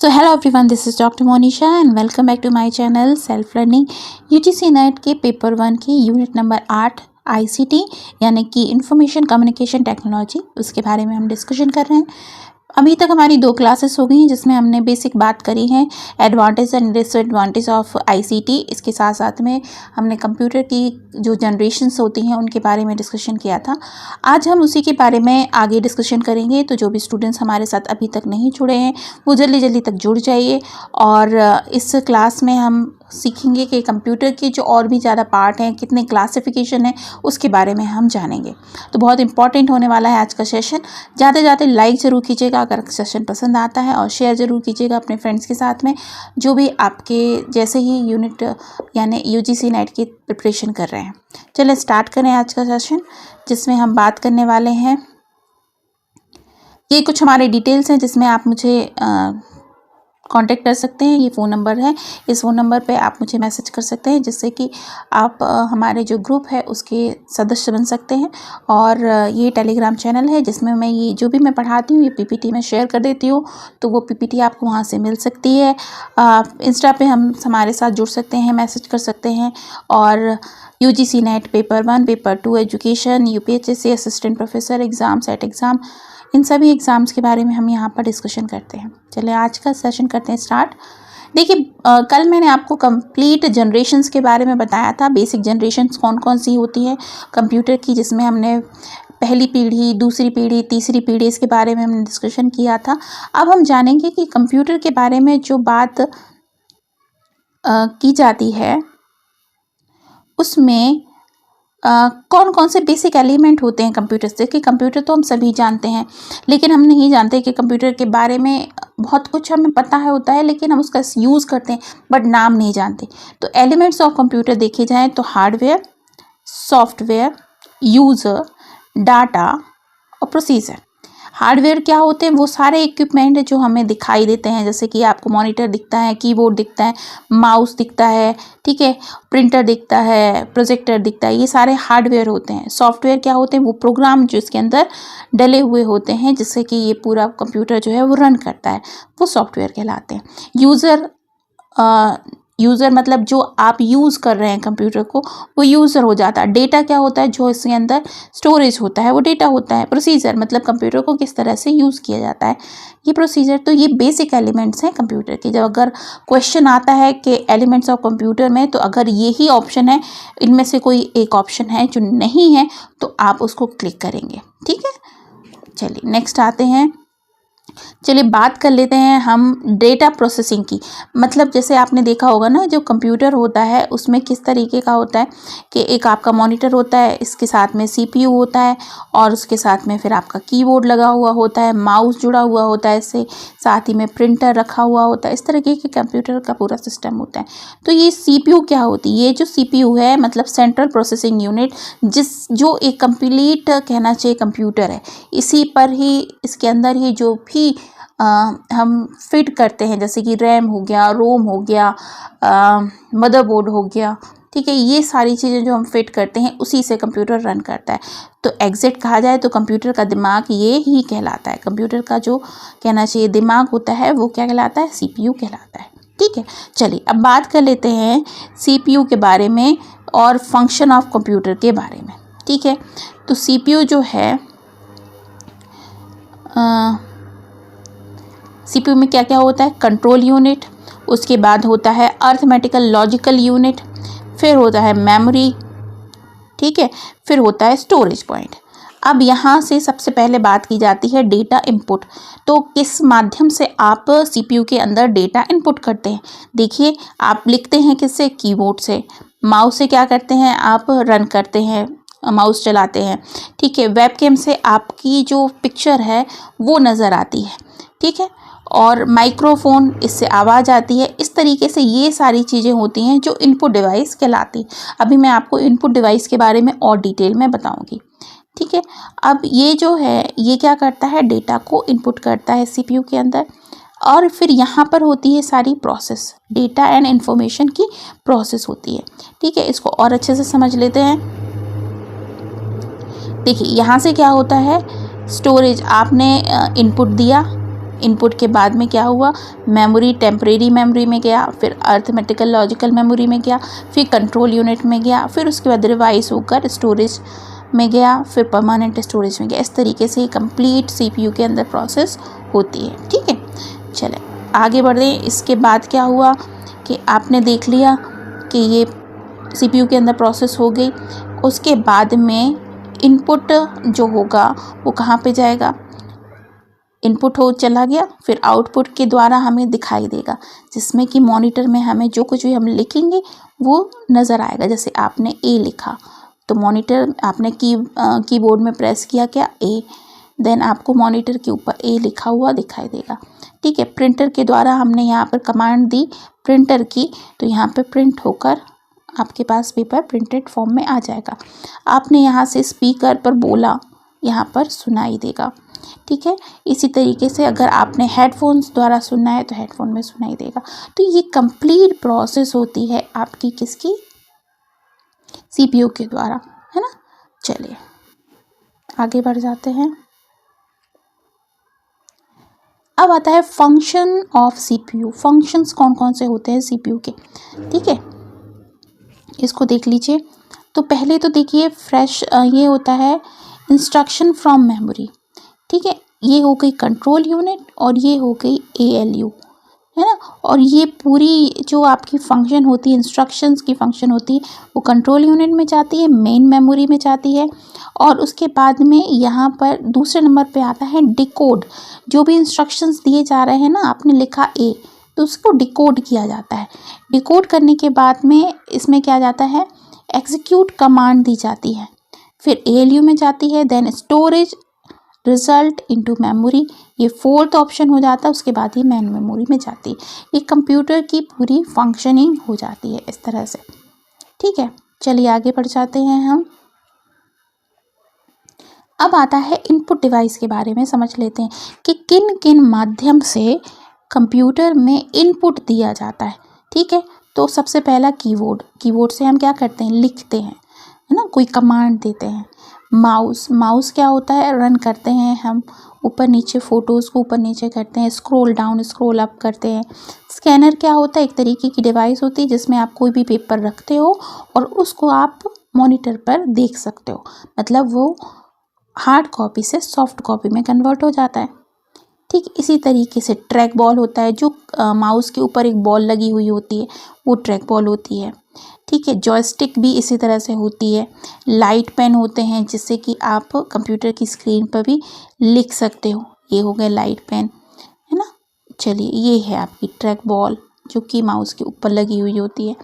So hello everyone, this is Dr. Monisha and welcome back to my channel Self Learning UGC net के paper 1 की unit number 8 ICT यानी कि information communication technology, उसके बारे में हम डिस्कशन कर रहे हैं। अभी तक हमारी 2 क्लासेस हो गई हैं जिसमें हमने बेसिक बात करी है advantage and disadvantage of ICT। इसके साथ साथ में हमने कंप्यूटर की जो जनरेशन्स होती हैं उनके बारे में डिस्कशन किया था। आज हम उसी के बारे में आगे डिस्कशन करेंगे। तो जो भी स्टूडेंट्स हमारे साथ अभी तक नहीं जुड़े हैं वो जल्दी तक जुड़ जाइए। और इस क्लास में हम सीखेंगे कि कंप्यूटर के जो और भी ज़्यादा पार्ट हैं, कितने क्लासिफिकेशन है, उसके बारे में हम जानेंगे। तो बहुत इंपॉर्टेंट होने वाला है आज का सेशन। ज़्यादा ज़्यादा लाइक ज़रूर कीजिएगा अगर सेशन पसंद आता है, और शेयर ज़रूर कीजिएगा अपने फ्रेंड्स के साथ में जो भी आपके जैसे ही यूनिट यानी UGC नेट की प्रिपरेशन कर रहे हैं। चलिए स्टार्ट करें आज का सेशन, जिसमें हम बात करने वाले हैं। ये कुछ हमारे डिटेल्स हैं जिसमें आप मुझे कांटेक्ट कर सकते हैं। ये फ़ोन नंबर है, इस फ़ोन नंबर पे आप मुझे मैसेज कर सकते हैं जिससे कि आप हमारे जो ग्रुप है उसके सदस्य बन सकते हैं। और ये टेलीग्राम चैनल है जिसमें मैं ये जो भी मैं पढ़ाती हूँ ये PPT में शेयर कर देती हूँ, तो वो PPT आपको वहाँ से मिल सकती है। इंस्टा पे हम हमारे साथ जुड़ सकते हैं, मैसेज कर सकते हैं। और UGC net paper 1, paper 2 education, UPHSC assistant professor exam, set exam, इन सभी एग्ज़ाम्स के बारे में हम यहाँ पर डिस्कशन करते हैं। चलिए आज का सेशन करते हैं स्टार्ट। देखिए कल मैंने आपको कंप्लीट जनरेशन्स के बारे में बताया था। बेसिक जनरेशन्स कौन कौन सी होती हैं कंप्यूटर की, जिसमें हमने पहली पीढ़ी, दूसरी पीढ़ी, तीसरी पीढ़ी, इसके बारे में हमने डिस्कशन किया था। अब हम जानेंगे कि कंप्यूटर के बारे में जो बात की जाती है उसमें कौन कौन से बेसिक एलिमेंट होते हैं कंप्यूटर से। कि कंप्यूटर तो हम सभी जानते हैं, लेकिन हम नहीं जानते कि कंप्यूटर के बारे में बहुत कुछ हमें पता है होता है, लेकिन हम उसका यूज़ करते हैं बट नाम नहीं जानते। तो एलिमेंट्स ऑफ कंप्यूटर देखे जाएँ तो हार्डवेयर, सॉफ्टवेयर, यूज़र, डाटा और प्रोसीजर। हार्डवेयर क्या होते हैं? वो सारे इक्विपमेंट जो हमें दिखाई देते हैं, जैसे कि आपको मॉनिटर दिखता है, कीबोर्ड दिखता है, माउस दिखता है, ठीक है, प्रिंटर दिखता है, प्रोजेक्टर दिखता है, ये सारे हार्डवेयर होते हैं। सॉफ्टवेयर क्या होते हैं? वो प्रोग्राम जो इसके अंदर डले हुए होते हैं जिससे कि ये पूरा कंप्यूटर जो है वो रन करता है, वो सॉफ्टवेयर कहलाते हैं। यूज़र मतलब जो आप यूज़ कर रहे हैं कंप्यूटर को, वो यूज़र हो जाता है। डेटा क्या होता है? जो इसके अंदर स्टोरेज होता है वो डेटा होता है। प्रोसीजर मतलब कंप्यूटर को किस तरह से यूज़ किया जाता है, ये प्रोसीजर। तो ये बेसिक एलिमेंट्स हैं कंप्यूटर के। जब अगर क्वेश्चन आता है कि एलिमेंट्स ऑफ कंप्यूटर में, तो अगर यही ऑप्शन है, इनमें से कोई एक ऑप्शन है जो नहीं है, तो आप उसको क्लिक करेंगे, ठीक है। चलिए नेक्स्ट आते हैं। चलिए बात कर लेते हैं हम डेटा प्रोसेसिंग की। मतलब जैसे आपने देखा होगा ना, जो कंप्यूटर होता है उसमें किस तरीके का होता है कि एक आपका मॉनिटर होता है, इसके साथ में CPU होता है, और उसके साथ में फिर आपका कीबोर्ड लगा हुआ होता है, माउस जुड़ा हुआ होता है, इससे साथ ही में प्रिंटर रखा हुआ होता है। इस तरीके के कंप्यूटर का पूरा सिस्टम होता है। तो ये CPU क्या होती है? ये जो CPU है मतलब सेंट्रल प्रोसेसिंग यूनिट, जो एक कंप्लीट कहना चाहिए कंप्यूटर है, इसी पर ही, इसके अंदर ही जो भी हम फिट करते हैं, जैसे कि रैम हो गया, रोम हो गया, मदरबोर्ड हो गया, ठीक है, ये सारी चीज़ें जो हम फिट करते हैं उसी से कंप्यूटर रन करता है। तो एग्जैक्ट कहा जाए तो कंप्यूटर का दिमाग ये ही कहलाता है। कंप्यूटर का जो कहना चाहिए दिमाग होता है वो क्या कहलाता है? CPU कहलाता है, ठीक है। चलिए अब बात कर लेते हैं CPU के बारे में और फंक्शन ऑफ कंप्यूटर के बारे में, ठीक है। तो CPU जो है, CPU में क्या क्या होता है? कंट्रोल यूनिट, उसके बाद होता है अर्थमेटिकल लॉजिकल यूनिट, फिर होता है मेमोरी, ठीक है, फिर होता है स्टोरेज पॉइंट। अब यहाँ से सबसे पहले बात की जाती है डेटा इनपुट। तो किस माध्यम से आप CPU के अंदर डेटा इनपुट करते हैं? देखिए आप लिखते हैं किससे? कीबोर्ड से। माउस से क्या करते हैं? आप रन करते हैं, माउस चलाते हैं, ठीक है। वेबकैम से आपकी जो पिक्चर है वो नज़र आती है, ठीक है। और माइक्रोफोन, इससे आवाज़ आती है। इस तरीके से ये सारी चीज़ें होती हैं जो इनपुट डिवाइस कहलाती। अभी मैं आपको इनपुट डिवाइस के बारे में और डिटेल में बताऊंगी, ठीक है। अब ये जो है ये क्या करता है? डेटा को इनपुट करता है CPU के अंदर, और फिर यहाँ पर होती है सारी प्रोसेस, डेटा एंड इंफॉर्मेशन की प्रोसेस होती है, ठीक है। इसको और अच्छे से समझ लेते हैं। देखिए यहाँ से क्या होता है? स्टोरेज, आपने इनपुट दिया, इनपुट के बाद में क्या हुआ, मेमोरी टेम्परेरी मेमोरी में गया, फिर अर्थमेटिकल लॉजिकल मेमोरी में गया, फिर कंट्रोल यूनिट में गया, फिर उसके बाद रिवाइज होकर स्टोरेज में गया, फिर परमानेंट स्टोरेज में गया। इस तरीके से कंप्लीट सीपीयू के अंदर प्रोसेस होती है। ठीक है, चले आगे बढ़ रहे हैं। इसके बाद क्या हुआ कि आपने देख लिया कि ये सीपीयू के अंदर प्रोसेस हो गई। उसके बाद में इनपुट जो होगा वो कहाँ पे जाएगा, इनपुट हो चला गया, फिर आउटपुट के द्वारा हमें दिखाई देगा, जिसमें कि मॉनिटर में हमें जो कुछ भी हम लिखेंगे वो नज़र आएगा। जैसे आपने ए लिखा तो मॉनिटर आपने कीबोर्ड में प्रेस किया क्या, ए, देन आपको मॉनिटर के ऊपर ए लिखा हुआ दिखाई देगा। ठीक है, प्रिंटर के द्वारा हमने यहाँ पर कमांड दी प्रिंटर की, तो यहाँ पे प्रिंट होकर आपके पास पेपर प्रिंटेड फॉर्म में आ जाएगा। आपने यहाँ से स्पीकर पर बोला, यहाँ पर सुनाई देगा। ठीक है, इसी तरीके से अगर आपने हेडफोन्स द्वारा सुनना है तो हेडफोन में सुनाई देगा। तो ये कंप्लीट प्रोसेस होती है आपकी किसकी, सीपीयू के द्वारा, है ना। चलिए आगे बढ़ जाते हैं। अब आता है फंक्शन ऑफ सीपीयू। फंक्शंस कौन कौन से होते हैं सीपीयू के, ठीक है, इसको देख लीजिए। तो पहले तो देखिए फ्रेश ये होता है इंस्ट्रक्शन फ्रॉम मेमोरी। ठीक है, ये हो गई कंट्रोल यूनिट और ये हो गई एएलयू, है ना। और ये पूरी जो आपकी फंक्शन होती है, इंस्ट्रक्शंस की फंक्शन होती है, वो कंट्रोल यूनिट में जाती है, मेन मेमोरी में जाती है। और उसके बाद में यहाँ पर दूसरे नंबर पे आता है डिकोड। जो भी इंस्ट्रक्शंस दिए जा रहे हैं ना, आपने लिखा ए तो उसको डिकोड किया जाता है। डिकोड करने के बाद में इसमें क्या जाता है, एग्जीक्यूट कमांड दी जाती है, फिर एएलयू में जाती है, then storage result into memory, ये फोर्थ ऑप्शन हो जाता है। उसके बाद ही मेन मेमोरी में जाती है। ये कंप्यूटर की पूरी फंक्शनिंग हो जाती है इस तरह से। ठीक है, चलिए आगे बढ़ जाते हैं हम। अब आता है इनपुट डिवाइस के बारे में समझ लेते हैं कि किन किन माध्यम से कंप्यूटर में इनपुट दिया जाता है। ठीक है, तो सबसे पहला कीबोर्ड। कीबोर्ड से हम क्या करते हैं, लिखते हैं, है ना, कोई कमांड देते हैं। माउस, माउस क्या होता है, रन करते हैं हम, ऊपर नीचे फ़ोटोज़ को ऊपर नीचे करते हैं, स्क्रॉल डाउन स्क्रॉल अप करते हैं। स्कैनर क्या होता है, एक तरीके की डिवाइस होती है जिसमें आप कोई भी पेपर रखते हो और उसको आप मॉनिटर पर देख सकते हो, मतलब वो हार्ड कॉपी से सॉफ्ट कॉपी में कन्वर्ट हो जाता है। ठीक, इसी तरीके से ट्रैक बॉल होता है, जो माउस के ऊपर एक बॉल लगी हुई होती है, वो ट्रैक बॉल होती है। ठीक है, जॉयस्टिक भी इसी तरह से होती है। लाइट पेन होते हैं जिससे कि आप कंप्यूटर की स्क्रीन पर भी लिख सकते हो, ये हो गए लाइट पेन, है ना। चलिए, ये है आपकी ट्रैक बॉल जो कि माउस के ऊपर लगी हुई होती है।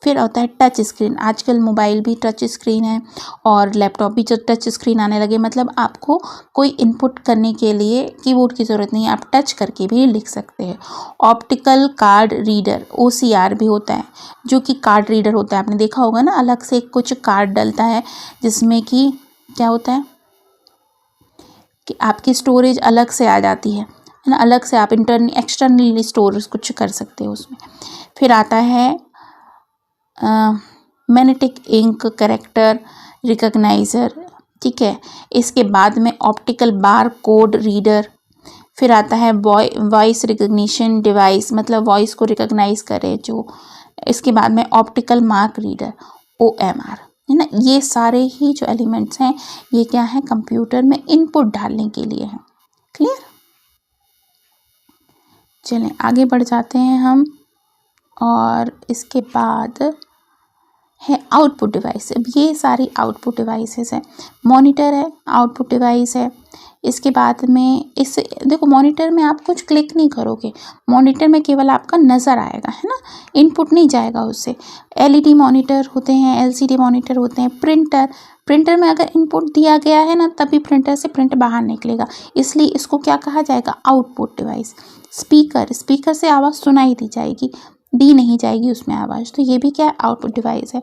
फिर आता है टच स्क्रीन। आजकल मोबाइल भी टच स्क्रीन है और लैपटॉप भी जो टच स्क्रीन आने लगे, मतलब आपको कोई इनपुट करने के लिए कीबोर्ड की ज़रूरत नहीं है, आप टच करके भी लिख सकते हैं। ऑप्टिकल कार्ड रीडर, ओसीआर भी होता है, जो कि कार्ड रीडर होता है। आपने देखा होगा ना, अलग से कुछ कार्ड डलता है जिसमें कि क्या होता है कि आपकी स्टोरेज अलग से आ जाती है ना, अलग से आप एक्सटर्नली स्टोर कुछ कर सकते हो उसमें। फिर आता है मैग्नेटिक इंक कैरेक्टर रिकॉग्नाइज़र। ठीक है, इसके बाद में ऑप्टिकल बार कोड रीडर। फिर आता है वॉइस रिकग्निशन डिवाइस, मतलब वॉइस को रिकॉग्नाइज करे जो। इसके बाद में ऑप्टिकल मार्क रीडर, OMR, है ना। ये सारे ही जो एलिमेंट्स हैं ये क्या है, कंप्यूटर में इनपुट डालने के लिए हैं। क्लियर, चलें आगे बढ़ जाते हैं हम। और इसके बाद है आउटपुट डिवाइस। अब ये सारी आउटपुट डिवाइसेस हैं। मॉनिटर है, आउटपुट डिवाइस है। इसके बाद में इस देखो, मॉनिटर में आप कुछ क्लिक नहीं करोगे, मॉनिटर में केवल आपका नज़र आएगा, है ना, इनपुट नहीं जाएगा उससे। LED मॉनिटर होते हैं, LCD मॉनिटर होते हैं। प्रिंटर में अगर इनपुट दिया गया है ना, तभी प्रिंटर से प्रिंट बाहर निकलेगा, इसलिए इसको क्या कहा जाएगा, आउटपुट डिवाइस। स्पीकर से आवाज़ सुनाई दी जाएगी, दी नहीं जाएगी उसमें आवाज़, तो ये भी क्या है, आउटपुट डिवाइस है।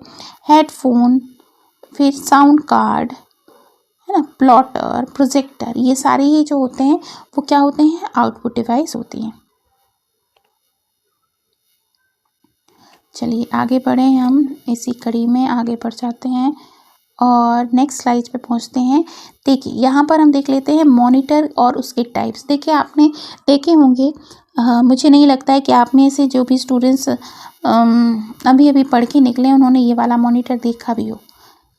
हेडफोन, फिर साउंड कार्ड, है ना, प्लॉटर, प्रोजेक्टर, ये सारे ही जो होते हैं वो क्या होते हैं, आउटपुट डिवाइस होती हैं। चलिए आगे बढ़ें, हम इसी कड़ी में आगे बढ़ जाते हैं। और नेक्स्ट स्लाइड पे पहुंचते हैं। देखिए यहाँ पर हम देख लेते हैं मॉनिटर और उसके टाइप्स। देखिए आपने देखे होंगे, मुझे नहीं लगता है कि आप में से जो भी स्टूडेंट्स अभी अभी पढ़ के निकले उन्होंने ये वाला मॉनिटर देखा भी हो।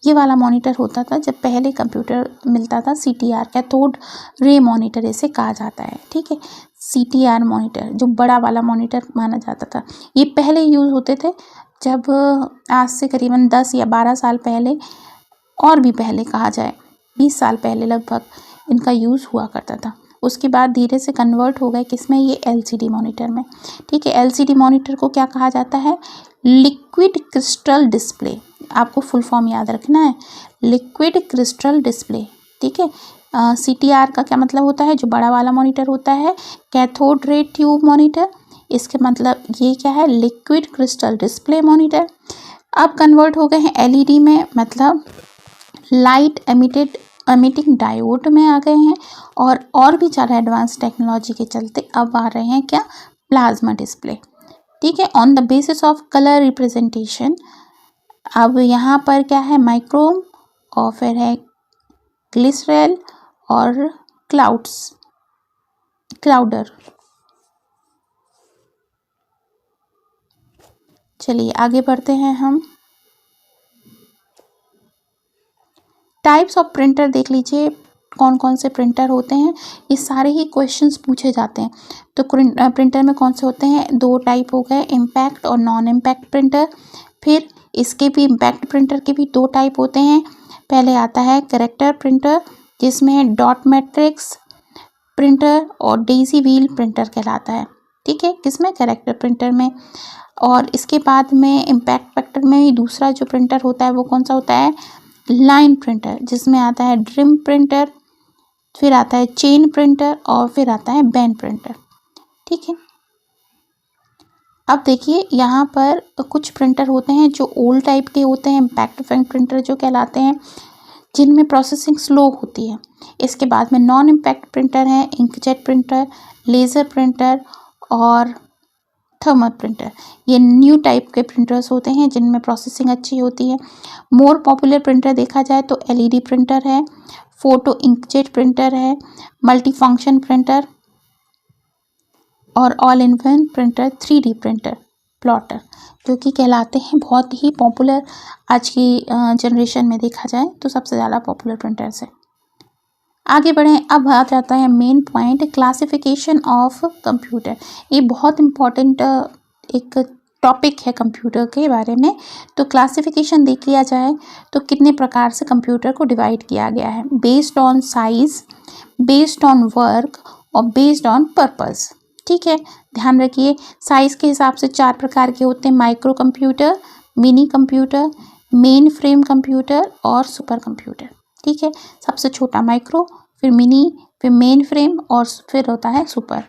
ये वाला मॉनिटर होता था जब पहले कंप्यूटर मिलता था, CTR कैथोड रे मॉनिटर इसे कहा जाता है। ठीक है, CTR मॉनिटर जो बड़ा वाला मॉनिटर माना जाता था, ये पहले यूज़ होते थे जब आज से करीबन 10 या 12 साल पहले, और भी पहले कहा जाए 20 साल पहले लगभग इनका यूज़ हुआ करता था। उसके बाद धीरे से कन्वर्ट हो गए किसमें, ये LCD मॉनिटर में। ठीक है, LCD मॉनिटर को क्या कहा जाता है, लिक्विड क्रिस्टल डिस्प्ले। आपको फुल फॉर्म याद रखना है, लिक्विड क्रिस्टल डिस्प्ले। ठीक है, CTR का क्या मतलब होता है, जो बड़ा वाला मॉनिटर होता है, कैथोड रे ट्यूब मॉनिटर, इसके मतलब ये क्या है, लिक्विड क्रिस्टल डिस्प्ले मॉनिटर। अब कन्वर्ट हो गए हैं LED में, मतलब लाइट एमिटिंग डायोड में आ गए हैं, और भी ज़्यादा एडवांस टेक्नोलॉजी के चलते अब आ रहे हैं क्या, प्लाज्मा डिस्प्ले। ठीक है, on the basis of colour representation. अब यहाँ पर क्या है, माइक्रोम, और फिर है ग्लिसरेल और क्लाउडर। चलिए आगे बढ़ते हैं हम। टाइप्स ऑफ प्रिंटर देख लीजिए, कौन कौन से प्रिंटर होते हैं, ये सारे ही क्वेश्चंस पूछे जाते हैं। तो प्रिंटर में कौन से होते हैं, 2 टाइप हो गए, इम्पैक्ट और नॉन इम्पैक्ट प्रिंटर। फिर इसके भी इम्पैक्ट प्रिंटर के भी 2 टाइप होते हैं। पहले आता है कैरेक्टर प्रिंटर, जिसमें डॉट मैट्रिक्स प्रिंटर और डेजी व्हील प्रिंटर कहलाता है। ठीक है, किसमें, कैरेक्टर प्रिंटर में। और इसके बाद में इम्पैक्ट फैक्टर में ही दूसरा जो प्रिंटर होता है वो कौन सा होता है, लाइन प्रिंटर, जिसमें आता है ड्रिम प्रिंटर, फिर आता है चेन प्रिंटर, और फिर आता है बैंड प्रिंटर। ठीक है, अब देखिए यहाँ पर कुछ प्रिंटर होते हैं जो ओल्ड टाइप के होते हैं, इम्पैक्ट प्रिंटर जो कहलाते हैं, जिनमें प्रोसेसिंग स्लो होती है। इसके बाद में नॉन इम्पैक्ट प्रिंटर है, इंकजेट प्रिंटर, लेज़र प्रिंटर और थर्मल प्रिंटर। ये न्यू टाइप के प्रिंटर्स होते हैं जिनमें प्रोसेसिंग अच्छी होती है। मोर पॉपुलर प्रिंटर देखा जाए तो LED प्रिंटर है, फोटो इंकजेट प्रिंटर है, मल्टी फंक्शन प्रिंटर और all in one printer, 3D printer, plotter, जो कि कहलाते हैं बहुत ही पॉपुलर आज की जनरेशन में देखा जाए तो सबसे ज़्यादा पॉपुलर प्रिंटर्स है। आगे बढ़ें, अब आ जाता है main point, classification of computer. ये बहुत इम्पॉर्टेंट एक टॉपिक है कंप्यूटर के बारे में। तो क्लासिफिकेशन देख लिया जाए तो कितने प्रकार से कंप्यूटर को डिवाइड किया गया है, based on size, based on work और बेस्ड ऑन पर्पस। ठीक है, ध्यान रखिए, साइज़ के हिसाब से 4 प्रकार के होते हैं, micro computer, mini computer, main frame computer और सुपर कंप्यूटर। ठीक है, सबसे छोटा माइक्रो, फिर मिनी, फिर मेन फ्रेम और फिर होता है सुपर।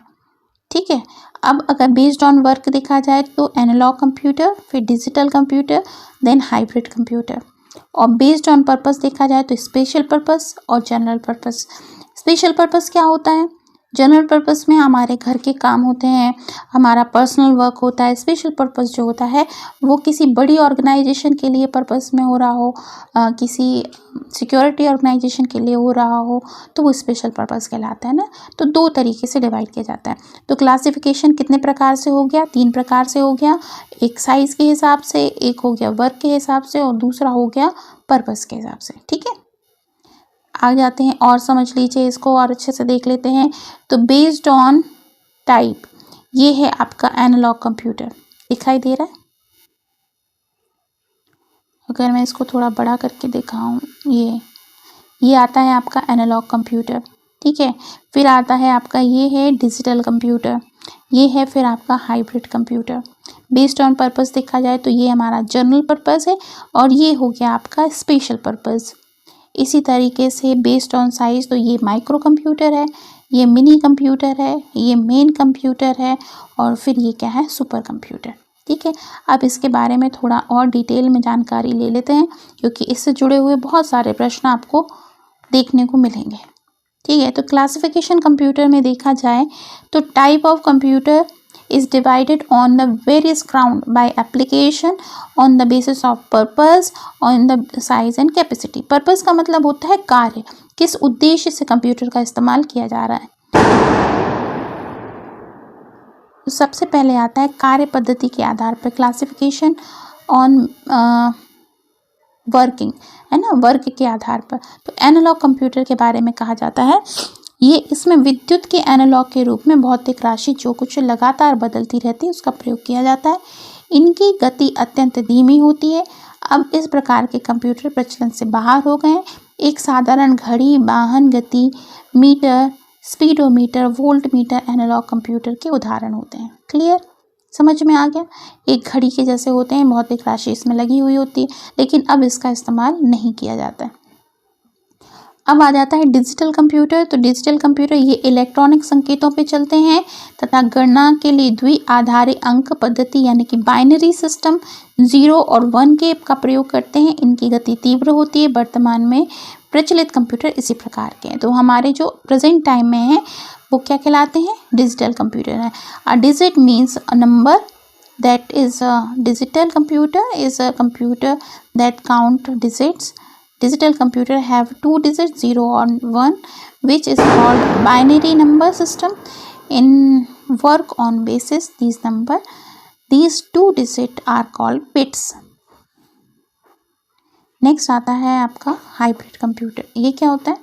ठीक है, अब अगर बेस्ड ऑन वर्क देखा जाए तो एनालॉग कंप्यूटर, फिर digital computer, then hybrid computer. और बेस्ड ऑन पर्पस देखा जाए तो स्पेशल पर्पस और जनरल पर्पस। स्पेशल पर्पस क्या होता है, जनरल पर्पस में हमारे घर के काम होते हैं, हमारा पर्सनल वर्क होता है। स्पेशल पर्पस जो होता है वो किसी बड़ी ऑर्गेनाइजेशन के लिए पर्पस में हो रहा हो, किसी सिक्योरिटी ऑर्गेनाइजेशन के लिए हो रहा हो, तो वो स्पेशल पर्पस कहलाता है ना। तो 2 तरीके से डिवाइड किया जाता है। तो क्लासिफिकेशन कितने प्रकार से हो गया, 3 प्रकार से हो गया। एक साइज़ के हिसाब से, एक हो गया वर्क के हिसाब से, और दूसरा हो गया पर्पस के हिसाब से। ठीक है, आ जाते हैं और समझ लीजिए इसको और अच्छे से देख लेते हैं। तो बेस्ड ऑन टाइप, ये है आपका एनालॉग कंप्यूटर, दिखाई दे रहा है। अगर मैं इसको थोड़ा बड़ा करके दिखाऊं, ये आता है आपका एनालॉग कंप्यूटर। ठीक है, फिर आता है आपका ये है डिजिटल कंप्यूटर, ये है फिर आपका hybrid computer. Based on purpose देखा जाए तो ये हमारा जनरल पर्पस है, और ये हो गया आपका स्पेशल पर्पस। इसी तरीके से बेस्ड ऑन साइज़ तो ये माइक्रो कंप्यूटर है, ये मिनी कंप्यूटर है, ये मेन कंप्यूटर है, और फिर ये क्या है, सुपर कंप्यूटर। ठीक है, अब इसके बारे में थोड़ा और डिटेल में जानकारी ले लेते हैं, क्योंकि इससे जुड़े हुए बहुत सारे प्रश्न आपको देखने को मिलेंगे। ठीक है, तो क्लासिफिकेशन कंप्यूटर में देखा जाए तो type of computer is divided on the various ground by application on the basis of purpose on the size and capacity। Purpose का मतलब होता है कार्य, किस उद्देश्य से कंप्यूटर का इस्तेमाल किया जा रहा है। तो सबसे पहले आता है कार्य पद्धति के आधार पर क्लासिफिकेशन ऑन वर्किंग, है ना, वर्क के आधार पर। तो एनालॉग कंप्यूटर के बारे में कहा जाता है, ये इसमें विद्युत के एनालॉग के रूप में भौतिक राशि जो कुछ लगातार बदलती रहती है उसका प्रयोग किया जाता है। इनकी गति अत्यंत धीमी होती है। अब इस प्रकार के कंप्यूटर प्रचलन से बाहर हो गए हैं। एक साधारण घड़ी, वाहन गति मीटर, speedometer, volt meter analog computer के उदाहरण होते हैं। क्लियर, समझ में आ गया। एक घड़ी के जैसे होते हैं, भौतिक राशि इसमें लगी हुई होती है, लेकिन अब इसका इस्तेमाल नहीं किया जाता है। अब आ जाता है डिजिटल कंप्यूटर। तो डिजिटल कंप्यूटर ये इलेक्ट्रॉनिक संकेतों पे चलते हैं तथा गणना के लिए द्विआधारी अंक पद्धति यानी कि बाइनरी सिस्टम 0 और 1 के का प्रयोग करते हैं। इनकी गति तीव्र होती है। वर्तमान में प्रचलित कंप्यूटर इसी प्रकार के हैं। तो हमारे जो प्रेजेंट टाइम में हैं वो क्या कहलाते हैं, डिजिटल कंप्यूटर है। A digit means a number, that is a digital computer is a computer that count digits. Digital computer have 2 digits 0 and 1 which is called binary number system. In work on basis these 2 digit are called bits. Next आता है आपका hybrid computer. ये क्या होता है,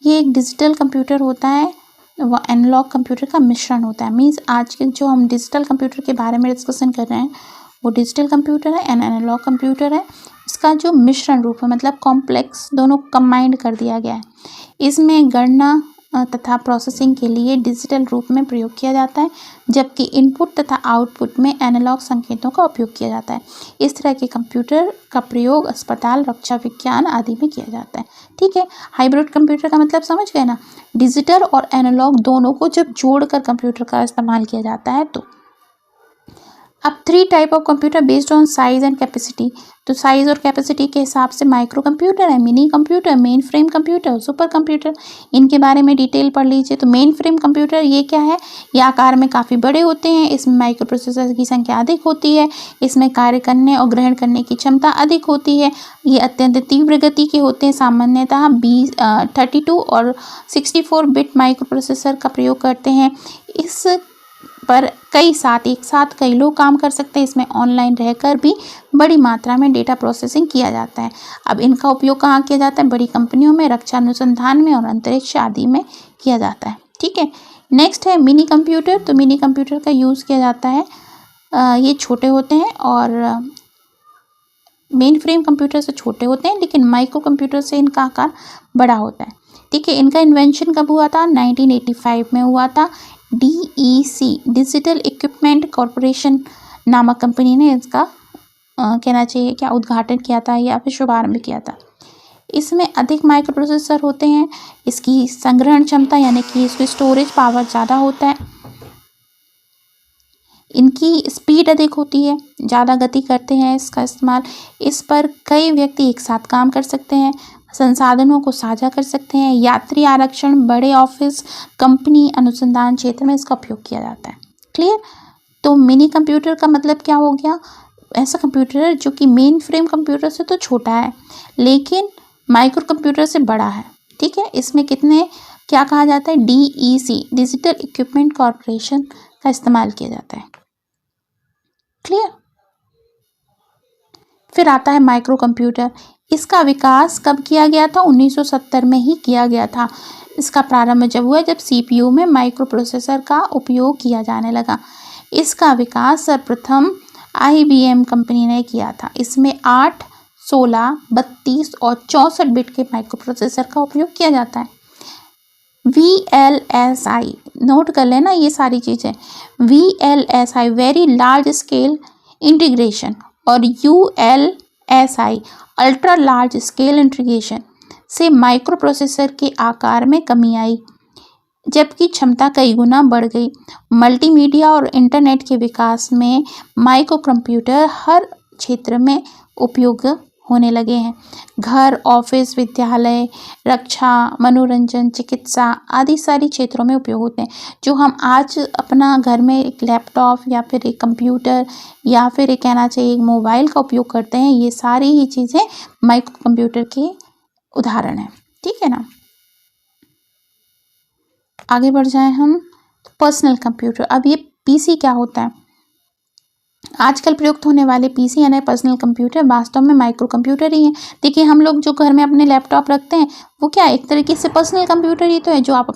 ये एक digital computer होता है, वो एनालॉग कंप्यूटर का मिश्रण होता है। मीन्स आज के जो हम डिजिटल कंप्यूटर के बारे में डिस्कशन कर रहे हैं वो डिजिटल कंप्यूटर है एंड एनालॉग कंप्यूटर है। इसका जो मिश्रण रूप है मतलब कॉम्प्लेक्स, दोनों कंबाइंड कर दिया गया है। इसमें गणना तथा प्रोसेसिंग के लिए डिजिटल रूप में प्रयोग किया जाता है, जबकि इनपुट तथा आउटपुट में एनालॉग संकेतों का उपयोग किया जाता है। इस तरह के कंप्यूटर का प्रयोग अस्पताल, रक्षा विज्ञान आदि में किया जाता है। ठीक है, हाइब्रिड कंप्यूटर का मतलब समझ गए ना, डिजिटल और एनालॉग दोनों को जब जोड़कर कंप्यूटर का इस्तेमाल किया जाता है। तो अब 3 type of computer based on size and capacity. तो साइज और कैपेसिटी के हिसाब से माइक्रो कंप्यूटर है, mini computer, main frame computer, super computer. इनके बारे में डिटेल पढ़ लीजिए। तो मेन फ्रेम कंप्यूटर ये क्या है, ये आकार में काफ़ी बड़े होते हैं। इसमें माइक्रो प्रोसेसर की संख्या अधिक होती है। इसमें कार्य करने और ग्रहण करने की क्षमता अधिक होती है। ये अत्यंत तीव्र गति के होते हैं। सामान्यतः 32 और 64 बिट माइक्रो प्रोसेसर का प्रयोग करते हैं। इस पर एक साथ कई लोग काम कर सकते हैं। इसमें ऑनलाइन रहकर भी बड़ी मात्रा में डेटा प्रोसेसिंग किया जाता है। अब इनका उपयोग कहाँ किया जाता है, बड़ी कंपनियों में, रक्षा अनुसंधान में और अंतरिक्ष आदि में किया जाता है। ठीक है, नेक्स्ट है मिनी कंप्यूटर। तो मिनी कंप्यूटर का यूज़ किया जाता है, ये छोटे होते हैं और मेन फ्रेम कंप्यूटर से छोटे होते हैं, लेकिन माइक्रो कंप्यूटर से इनका आकार बड़ा होता है। ठीक है, इनका इन्वेंशन कब हुआ था, 1985 में हुआ था। DEC डिजिटल इक्विपमेंट कॉरपोरेशन नामक कंपनी ने इसका कहना चाहिए क्या उद्घाटन किया था या फिर शुभारंभ किया था। इसमें अधिक माइक्रो प्रोसेसर होते हैं। इसकी संग्रहण क्षमता यानी कि इसकी स्टोरेज पावर ज़्यादा होता है। इनकी स्पीड अधिक होती है, ज़्यादा गति करते हैं इसका इस्तेमाल। इस पर कई व्यक्ति एक साथ काम कर सकते हैं, संसाधनों को साझा कर सकते हैं। यात्री आरक्षण, बड़े ऑफिस, कंपनी, अनुसंधान क्षेत्र में इसका उपयोग किया जाता है। क्लियर। तो मिनी कंप्यूटर का मतलब क्या हो गया, ऐसा कंप्यूटर जो कि मेन फ्रेम कंप्यूटर से तो छोटा है लेकिन माइक्रो कंप्यूटर से बड़ा है। ठीक है, इसमें कितने क्या कहा जाता है, DEC डिजिटल इक्विपमेंट कॉरपोरेशन का इस्तेमाल किया जाता है। क्लियर। फिर आता है माइक्रो कंप्यूटर। इसका विकास कब किया गया था, 1970 में ही किया गया था। इसका प्रारंभ जब हुआ जब CPU में माइक्रो प्रोसेसर का उपयोग किया जाने लगा। इसका विकास सर्वप्रथम IBM कंपनी ने किया था। इसमें 8, 16, 32 और 64 बिट के माइक्रो प्रोसेसर का उपयोग किया जाता है। VLSI नोट कर लेना ये सारी चीज़ें। VLSI very large scale integration और ULSI ultra large scale integration से माइक्रो प्रोसेसर के आकार में कमी आई जबकि क्षमता कई गुना बढ़ गई। मल्टीमीडिया और इंटरनेट के विकास में माइक्रो कंप्यूटर हर क्षेत्र में उपयोग होने लगे हैं। घर, ऑफिस, विद्यालय, रक्षा, मनोरंजन, चिकित्सा आदि सारी क्षेत्रों में उपयोग होते हैं। जो हम आज अपना घर में एक लैपटॉप या फिर एक कंप्यूटर या फिर एक कहना चाहिए एक मोबाइल का उपयोग करते हैं, ये सारी ही चीज़ें माइक्रो कंप्यूटर के उदाहरण हैं। ठीक है ना। आगे बढ़ जाएं हम। Personal computer. अब ये पीसी क्या होता है? आजकल प्रयुक्त होने वाले पीसी यानी पर्सनल कंप्यूटर वास्तव में माइक्रो कंप्यूटर ही है। देखिए हम लोग जो घर में अपने लैपटॉप रखते हैं वो क्या एक तरीके से पर्सनल कंप्यूटर ही तो है, जो आप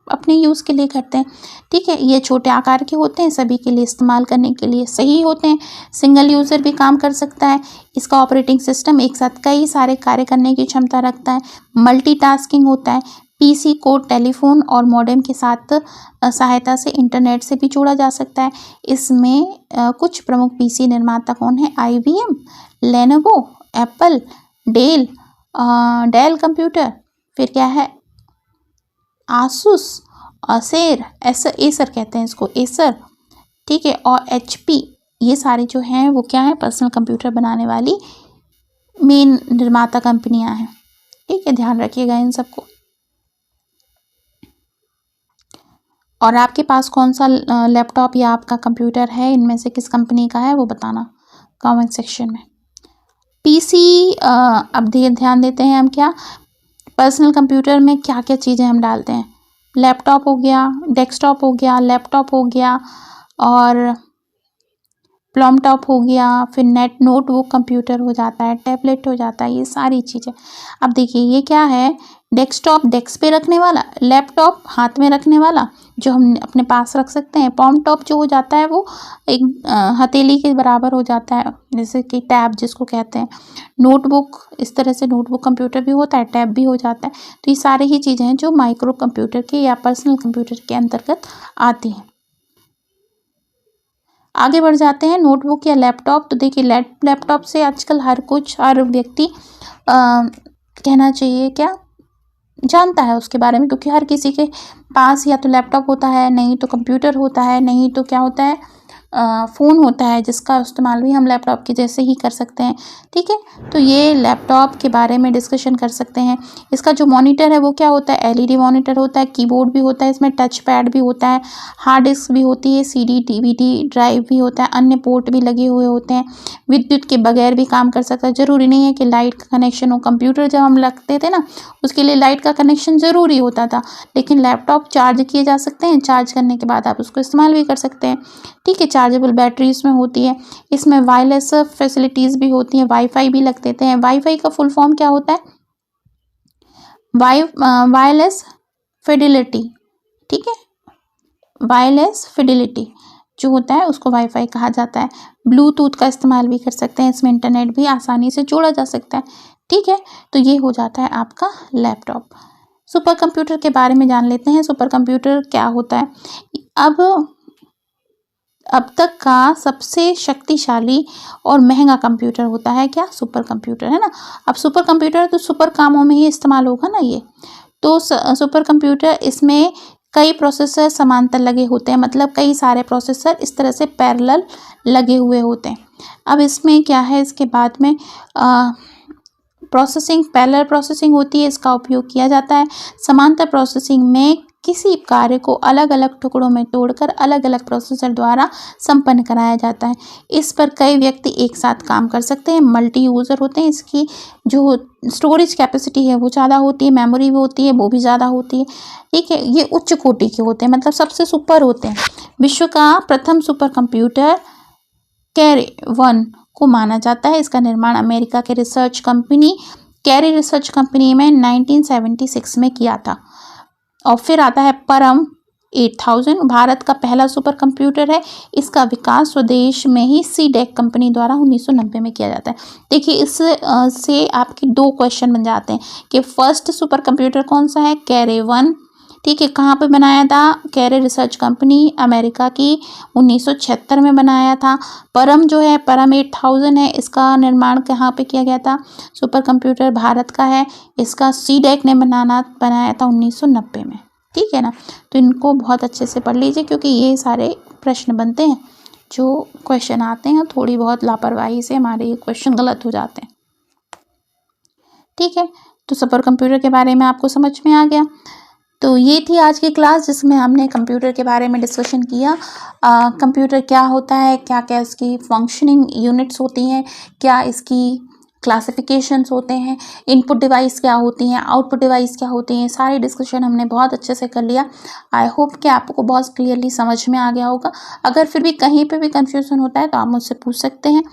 अपने यूज़ के लिए करते हैं। ठीक है, ये छोटे आकार के होते हैं, सभी के लिए इस्तेमाल करने के लिए सही होते हैं। सिंगल यूज़र भी काम कर सकता है। इसका ऑपरेटिंग सिस्टम एक साथ कई सारे कार्य करने की क्षमता रखता है। मल्टीटास्किंग होता है। पीसी को टेलीफोन और मॉडेम के साथ सहायता से इंटरनेट से भी जोड़ा जा सकता है। इसमें कुछ प्रमुख पीसी निर्माता कौन है? IBM, Lenovo, Apple, del computer, फिर क्या है आसूस, एसर कहते हैं इसको, एसर। ठीक है, और HP। ये सारी जो हैं वो क्या है? पर्सनल कंप्यूटर बनाने वाली मेन निर्माता कंपनियां हैं। ठीक है, ध्यान रखिएगा इन सबको। और आपके पास कौन सा लैपटॉप या आपका कंप्यूटर है, इनमें से किस कंपनी का है वो बताना कमेंट सेक्शन में। पीसी अब ध्यान देते हैं हम क्या पर्सनल कंप्यूटर में क्या क्या चीज़ें हम डालते हैं। लैपटॉप हो गया, डेस्कटॉप हो गया, लैपटॉप हो गया और प्लॉमटॉप हो गया, फिर नोटबुक कंप्यूटर हो जाता है, टैबलेट हो जाता है, ये सारी चीज़ें। अब देखिए ये क्या है? डेस्कटॉप डेस्क पे रखने वाला, लैपटॉप हाथ में रखने वाला जो हम अपने पास रख सकते हैं। प्लॉमटॉप जो हो जाता है वो एक हथेली के बराबर हो जाता है, जैसे कि टैब जिसको कहते हैं। नोटबुक, इस तरह से नोटबुक कंप्यूटर भी होता है, टैब भी हो जाता है। तो ये सारी ही चीज़ें हैं जो माइक्रो कंप्यूटर के या पर्सनल कंप्यूटर के अंतर्गत आती हैं। आगे बढ़ जाते हैं। नोटबुक या लैपटॉप। तो देखिए लैपटॉप से आजकल हर व्यक्ति कहना चाहिए क्या जानता है उसके बारे में, क्योंकि हर किसी के पास या तो लैपटॉप होता है, नहीं तो कंप्यूटर होता है, नहीं तो क्या होता है फ़ोन होता है, जिसका इस्तेमाल भी हम लैपटॉप के जैसे ही कर सकते हैं। ठीक है, तो ये लैपटॉप के बारे में डिस्कशन कर सकते हैं। इसका जो मॉनिटर है वो क्या होता है? LED मॉनिटर होता है, कीबोर्ड भी होता है, इसमें टच पैड भी होता है, हार्ड डिस्क भी होती है, CD DVD ड्राइव भी होता है, अन्य पोर्ट भी लगे हुए होते हैं। विद्युत के बगैर भी काम कर सकता है, ज़रूरी नहीं है कि लाइट का कनेक्शन हो। कंप्यूटर जब हम लगते थे ना उसके लिए लाइट का कनेक्शन ज़रूरी होता था, लेकिन लैपटॉप चार्ज किए जा सकते हैं, चार्ज करने के बाद आप उसको इस्तेमाल भी कर सकते हैं। ठीक है, चार्जेबल बैटरी इसमें होती है। इसमें वायरलेस फैसिलिटीज़ भी होती हैं, वाईफाई भी लग देते हैं। वाईफाई का फुल फॉर्म क्या होता है? Wireless fidelity. ठीक है, वायरलेस फिडिलिटी जो होता है उसको वाईफाई कहा जाता है। ब्लूटूथ का इस्तेमाल भी कर सकते हैं, इसमें इंटरनेट भी आसानी से जोड़ा जा सकता है। ठीक है, तो ये हो जाता है आपका लैपटॉप। सुपर कंप्यूटर के बारे में जान लेते हैं। सुपर कंप्यूटर क्या होता है? अब तक का सबसे शक्तिशाली और महंगा कंप्यूटर होता है क्या? सुपर कंप्यूटर, है ना। अब सुपर कंप्यूटर तो सुपर कामों में ही इस्तेमाल होगा ना ये। तो सुपर कंप्यूटर इसमें कई प्रोसेसर समांतर लगे होते हैं, मतलब कई सारे प्रोसेसर इस तरह से पैरेलल लगे हुए होते हैं। अब इसमें क्या है? इसके बाद में पैरेलल प्रोसेसिंग होती है, इसका उपयोग किया जाता है। समांतर प्रोसेसिंग में किसी कार्य को अलग अलग टुकड़ों में तोड़कर अलग अलग प्रोसेसर द्वारा संपन्न कराया जाता है। इस पर कई व्यक्ति एक साथ काम कर सकते हैं। मल्टी यूज़र होते हैं, इसकी जो स्टोरेज कैपेसिटी है वो ज़्यादा होती है, मेमोरी भी होती है वो भी ज़्यादा होती है। ठीक है, ये उच्च कोटि के होते हैं, मतलब सबसे सुपर होते हैं। विश्व का प्रथम सुपर कंप्यूटर कैरे 1 को माना जाता है। इसका निर्माण अमेरिका के research company carry research company में 1976 में किया था। और फिर आता है परम 8000, भारत का पहला सुपर कंप्यूटर है। इसका विकास स्वदेश में ही सीडेक कंपनी द्वारा 1990 में किया जाता है। देखिए इससे आपके 2 क्वेश्चन बन जाते हैं कि फर्स्ट सुपर कंप्यूटर कौन सा है? कैरे 1। ठीक है, कहाँ पे बनाया था? कैरे रिसर्च कंपनी अमेरिका की 1976 में बनाया था। परम जो है, परम 8000 है, इसका निर्माण कहाँ पे किया गया था? सुपर कंप्यूटर भारत का है, इसका सीडेक ने बनाया था 1990 में। ठीक है ना, तो इनको बहुत अच्छे से पढ़ लीजिए, क्योंकि ये सारे प्रश्न बनते हैं जो क्वेश्चन आते हैं, थोड़ी बहुत लापरवाही से हमारे ये क्वेश्चन गलत हो जाते हैं। ठीक है, तो सुपर कंप्यूटर के बारे में आपको समझ में आ गया। तो ये थी आज की क्लास जिसमें हमने कंप्यूटर के बारे में डिस्कशन किया। कंप्यूटर क्या होता है, क्या क्या इसकी फंक्शनिंग यूनिट्स होती हैं, क्या इसकी क्लासिफिकेशंस होते हैं, इनपुट डिवाइस क्या होती हैं, आउटपुट डिवाइस क्या होती हैं, सारी डिस्कशन हमने बहुत अच्छे से कर लिया। आई होप कि आपको बहुत क्लियरली समझ में आ गया होगा। अगर फिर भी कहीं पे भी कन्फ्यूज़न होता है तो आप मुझसे पूछ सकते हैं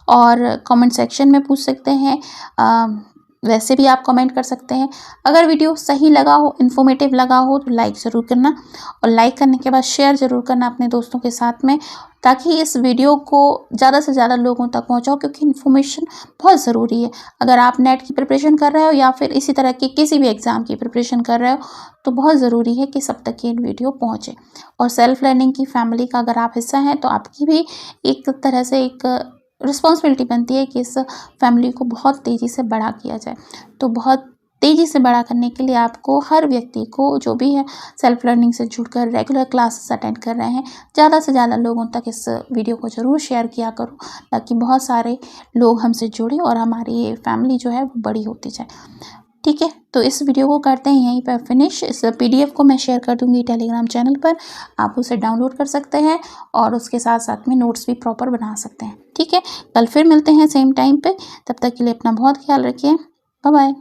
और कमेंट सेक्शन में पूछ सकते हैं। वैसे भी आप कमेंट कर सकते हैं। अगर वीडियो सही लगा हो, इन्फॉर्मेटिव लगा हो तो लाइक ज़रूर करना और लाइक करने के बाद शेयर ज़रूर करना अपने दोस्तों के साथ में, ताकि इस वीडियो को ज़्यादा से ज़्यादा लोगों तक पहुंचाओ, क्योंकि इन्फॉर्मेशन बहुत ज़रूरी है। अगर आप नेट की प्रिपरेशन कर रहे हो या फिर इसी तरह की किसी भी एग्ज़ाम की प्रिपरेशन कर रहे हो तो बहुत ज़रूरी है कि सब तक ये वीडियो पहुँचे। और सेल्फ लर्निंग की फैमिली का अगर आप हिस्सा हैं तो आपकी भी एक तरह से एक रिस्पॉन्सिबिलिटी बनती है कि इस फैमिली को बहुत तेज़ी से बड़ा किया जाए। तो बहुत तेज़ी से बड़ा करने के लिए आपको, हर व्यक्ति को जो भी है सेल्फ लर्निंग से जुड़कर रेगुलर क्लासेस अटेंड कर रहे हैं, ज़्यादा से ज़्यादा लोगों तक इस वीडियो को ज़रूर शेयर किया करो, ताकि बहुत सारे लोग हमसे जुड़ें और हमारी ये फैमिली जो है वो बड़ी होती जाए। ठीक है, तो इस वीडियो को करते हैं यहीं पर फिनिश। इस पीडीएफ को मैं शेयर कर दूंगी टेलीग्राम चैनल पर, आप उसे डाउनलोड कर सकते हैं और उसके साथ साथ में नोट्स भी प्रॉपर बना सकते हैं। ठीक है, कल फिर मिलते हैं सेम टाइम पे, तब तक के लिए अपना बहुत ख्याल रखिए। Bye bye.